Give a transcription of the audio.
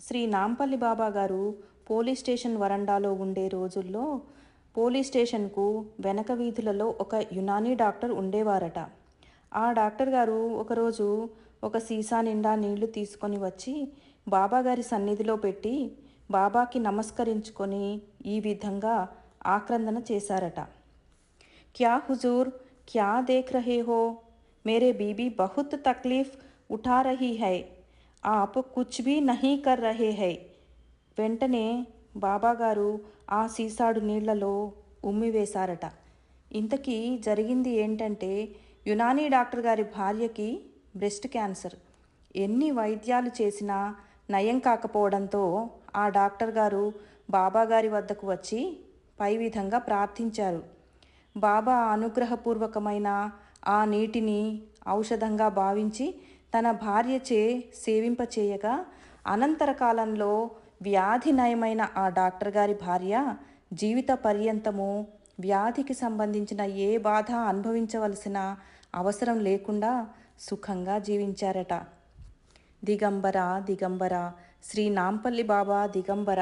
శ్రీ నాంపల్లి బాబా గారు police station వరండాలో ఉండే రోజుల్లో పోలీస్ స్టేషన్కు వెనక వీధులలో ఒక యునానీ డాక్టర్ ఉండేవారట. ఆ డాక్టర్ గారు ఒకరోజు ఒక సీసా నిండా నీళ్లు తీసుకొని వచ్చి బాబాగారి సన్నిధిలో పెట్టి బాబాకి నమస్కరించుకొని ఈ విధంగా ఆక్రందన చేశారట. క్యా హుజూర్, క్యా దేఖ్ రహే హో? మేరే బీబీ బహుత్ తక్లీఫ్ ఉఠా రహీ హై, ఆప్ కుచ్ భీ నహీ కర్ రహే హై. వెంటనే బాబాగారు ఆ సీసాడు నీళ్లలో ఉమ్మివేశారట. ఇంతకీ జరిగింది ఏంటంటే, యునానీ డాక్టర్ గారి భార్యకి బ్రెస్ట్ క్యాన్సర్. ఎన్ని వైద్యాలు చేసినా నయం కాకపోవడంతో ఆ డాక్టర్ గారు బాబాగారి వద్దకు వచ్చి పై విధంగా ప్రార్థించారు. బాబా అనుగ్రహపూర్వకమైన ఆ నీటిని ఔషధంగా భావించి తన భార్యచే సేవింపచేయగా అనంతర కాలంలో వ్యాధి నయమైన ఆ డాక్టర్ గారి భార్య జీవిత పర్యంతము వ్యాధికి సంబంధించిన ఏ బాధ అనుభవించవలసిన అవసరం లేకుండా సుఖంగా జీవించారట. దిగంబర దిగంబర శ్రీ నాంపల్లి బాబా దిగంబర.